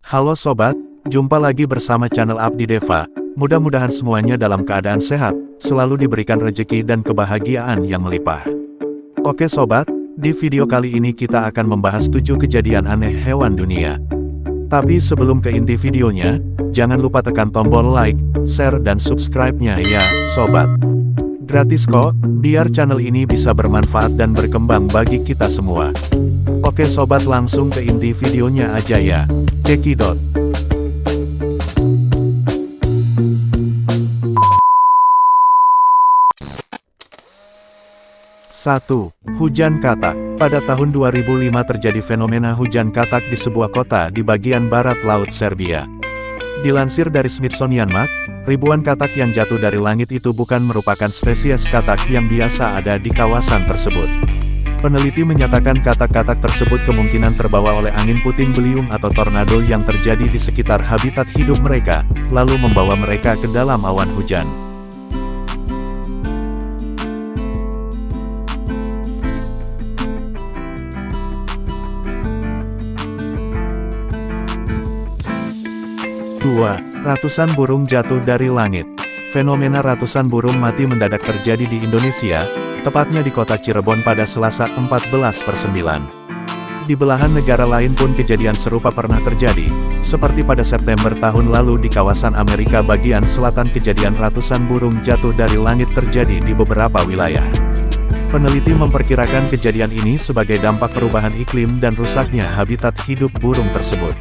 Halo sobat, jumpa lagi bersama channel Abdi Deva. Mudah-mudahan semuanya dalam keadaan sehat, selalu diberikan rezeki dan kebahagiaan yang melimpah. Oke sobat, di video kali ini kita akan membahas 7 kejadian aneh hewan dunia. Tapi sebelum ke inti videonya, jangan lupa tekan tombol like, share dan subscribe-nya ya, sobat. Gratis kok, biar channel ini bisa bermanfaat dan berkembang bagi kita semua. Oke sobat, langsung ke inti videonya aja ya. Cekidot. 1. Hujan katak. Pada tahun 2005 terjadi fenomena hujan katak di sebuah kota di bagian barat laut Serbia. Dilansir dari Smithsonian Mag, ribuan katak yang jatuh dari langit itu bukan merupakan spesies katak yang biasa ada di kawasan tersebut. Peneliti menyatakan katak-katak tersebut kemungkinan terbawa oleh angin puting beliung atau tornado yang terjadi di sekitar habitat hidup mereka, lalu membawa mereka ke dalam awan hujan. Dua, ratusan burung jatuh dari langit. Fenomena ratusan burung mati mendadak terjadi di Indonesia, tepatnya di kota Cirebon pada Selasa 14/9. Di belahan negara lain pun kejadian serupa pernah terjadi, seperti pada September tahun lalu di kawasan Amerika bagian selatan kejadian ratusan burung jatuh dari langit terjadi di beberapa wilayah. Peneliti memperkirakan kejadian ini sebagai dampak perubahan iklim dan rusaknya habitat hidup burung tersebut.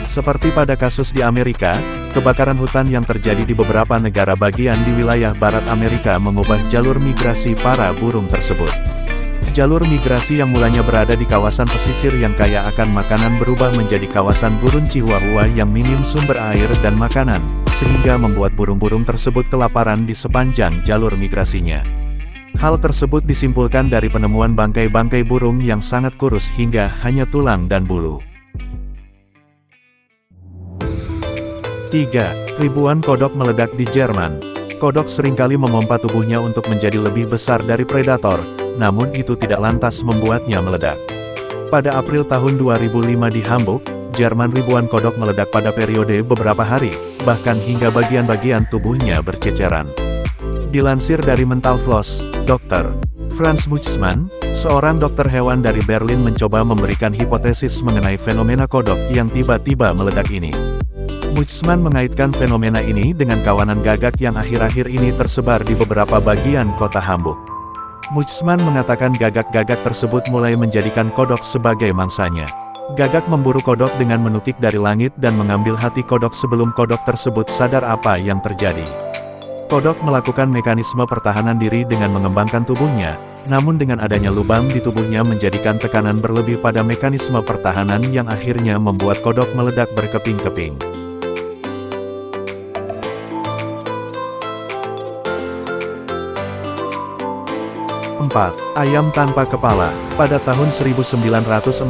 Seperti pada kasus di Amerika, kebakaran hutan yang terjadi di beberapa negara bagian di wilayah barat Amerika mengubah jalur migrasi para burung tersebut. Jalur migrasi yang mulanya berada di kawasan pesisir yang kaya akan makanan berubah menjadi kawasan gurun Chihuahua yang minim sumber air dan makanan, sehingga membuat burung-burung tersebut kelaparan di sepanjang jalur migrasinya. Hal tersebut disimpulkan dari penemuan bangkai-bangkai burung yang sangat kurus hingga hanya tulang dan bulu. 3. Ribuan kodok meledak di Jerman. Kodok seringkali memompa tubuhnya untuk menjadi lebih besar dari predator, namun itu tidak lantas membuatnya meledak. Pada April tahun 2005 di Hamburg, Jerman, ribuan kodok meledak pada periode beberapa hari, bahkan hingga bagian-bagian tubuhnya berceceran. Dilansir dari Mental Floss, Dr. Franz Buchmann, seorang dokter hewan dari Berlin mencoba memberikan hipotesis mengenai fenomena kodok yang tiba-tiba meledak ini. Buchmann mengaitkan fenomena ini dengan kawanan gagak yang akhir-akhir ini tersebar di beberapa bagian kota Hamburg. Buchmann mengatakan gagak-gagak tersebut mulai menjadikan kodok sebagai mangsanya. Gagak memburu kodok dengan menukik dari langit dan mengambil hati kodok sebelum kodok tersebut sadar apa yang terjadi. Kodok melakukan mekanisme pertahanan diri dengan mengembangkan tubuhnya, namun dengan adanya lubang di tubuhnya menjadikan tekanan berlebih pada mekanisme pertahanan yang akhirnya membuat kodok meledak berkeping-keping. 4. Ayam tanpa kepala. Pada tahun 1945,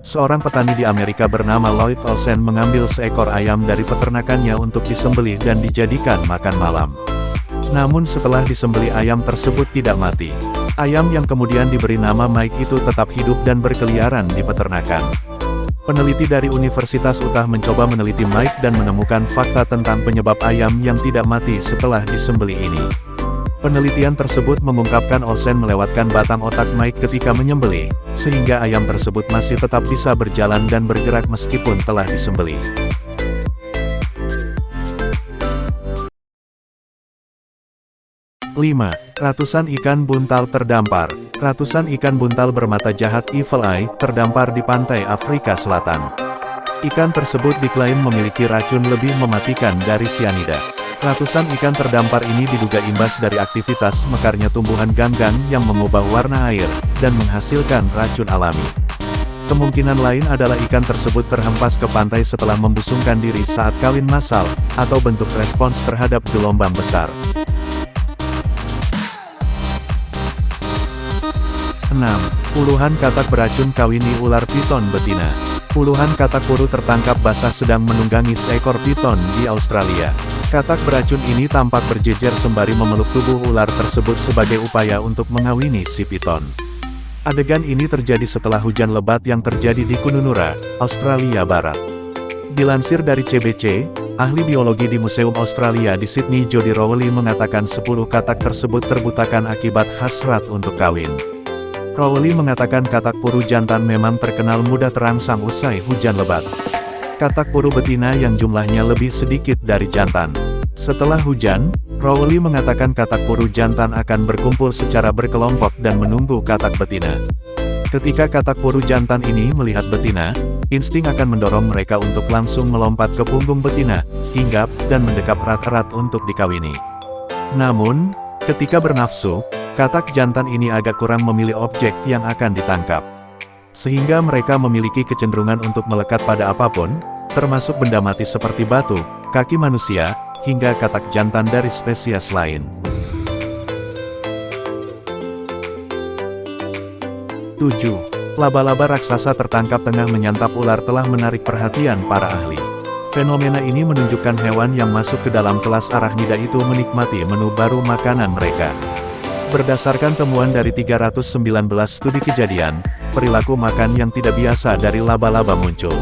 seorang petani di Amerika bernama Lloyd Olsen mengambil seekor ayam dari peternakannya untuk disembelih dan dijadikan makan malam. Namun setelah disembelih ayam tersebut tidak mati. Ayam yang kemudian diberi nama Mike itu tetap hidup dan berkeliaran di peternakan. Peneliti dari Universitas Utah mencoba meneliti Mike dan menemukan fakta tentang penyebab ayam yang tidak mati setelah disembelih ini. Penelitian tersebut mengungkapkan Olsen melewatkan batang otak Mike ketika menyembelih, sehingga ayam tersebut masih tetap bisa berjalan dan bergerak meskipun telah disembelih. Lima. Ratusan ikan buntal terdampar. Ratusan ikan buntal bermata jahat evil eye terdampar di pantai Afrika Selatan. Ikan tersebut diklaim memiliki racun lebih mematikan dari sianida. Ratusan ikan terdampar ini diduga imbas dari aktivitas mekarnya tumbuhan ganggang yang mengubah warna air, dan menghasilkan racun alami. Kemungkinan lain adalah ikan tersebut terhempas ke pantai setelah membusungkan diri saat kawin massal, atau bentuk respons terhadap gelombang besar. 6. Puluhan katak beracun kawini ular piton betina. Puluhan katak puru tertangkap basah sedang menunggangi seekor piton di Australia. Katak beracun ini tampak berjejer sembari memeluk tubuh ular tersebut sebagai upaya untuk mengawini si piton. Adegan ini terjadi setelah hujan lebat yang terjadi di Kununurra, Australia Barat. Dilansir dari CBC, ahli biologi di Museum Australia di Sydney Jody Rowley mengatakan 10 katak tersebut terbutakan akibat hasrat untuk kawin. Rowley mengatakan katak puru jantan memang terkenal mudah terangsang usai hujan lebat. Katak puru betina yang jumlahnya lebih sedikit dari jantan. Setelah hujan, Rowley mengatakan katak puru jantan akan berkumpul secara berkelompok dan menunggu katak betina. Ketika katak puru jantan ini melihat betina, insting akan mendorong mereka untuk langsung melompat ke punggung betina, hinggap, dan mendekap erat-erat untuk dikawini. Namun, ketika bernafsu, katak jantan ini agak kurang memilih objek yang akan ditangkap. Sehingga mereka memiliki kecenderungan untuk melekat pada apapun, termasuk benda mati seperti batu, kaki manusia, hingga katak jantan dari spesies lain. 7. Laba-laba raksasa tertangkap tengah menyantap ular telah menarik perhatian para ahli. Fenomena ini menunjukkan hewan yang masuk ke dalam kelas arachnida itu menikmati menu baru makanan mereka. Berdasarkan temuan dari 319 studi kejadian, perilaku makan yang tidak biasa dari laba-laba muncul.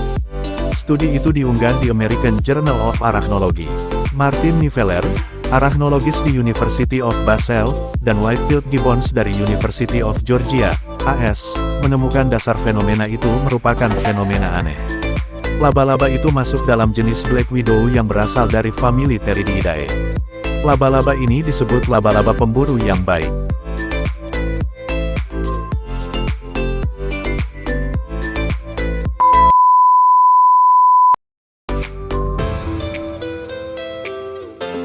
Studi itu diunggah di American Journal of Arachnology. Martin Niveler, arachnologis di University of Basel, dan Whitefield Gibbons dari University of Georgia, AS, menemukan dasar fenomena itu merupakan fenomena aneh. Laba-laba itu masuk dalam jenis Black Widow yang berasal dari famili Theridiidae. Laba-laba ini disebut laba-laba pemburu yang baik.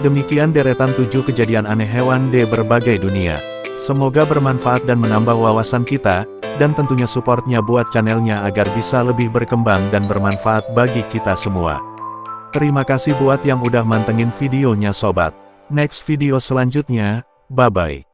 Demikian deretan 7 kejadian aneh hewan di berbagai dunia. Semoga bermanfaat dan menambah wawasan kita, dan tentunya supportnya buat channelnya agar bisa lebih berkembang dan bermanfaat bagi kita semua. Terima kasih buat yang udah mantengin videonya sobat. Next video selanjutnya, bye-bye.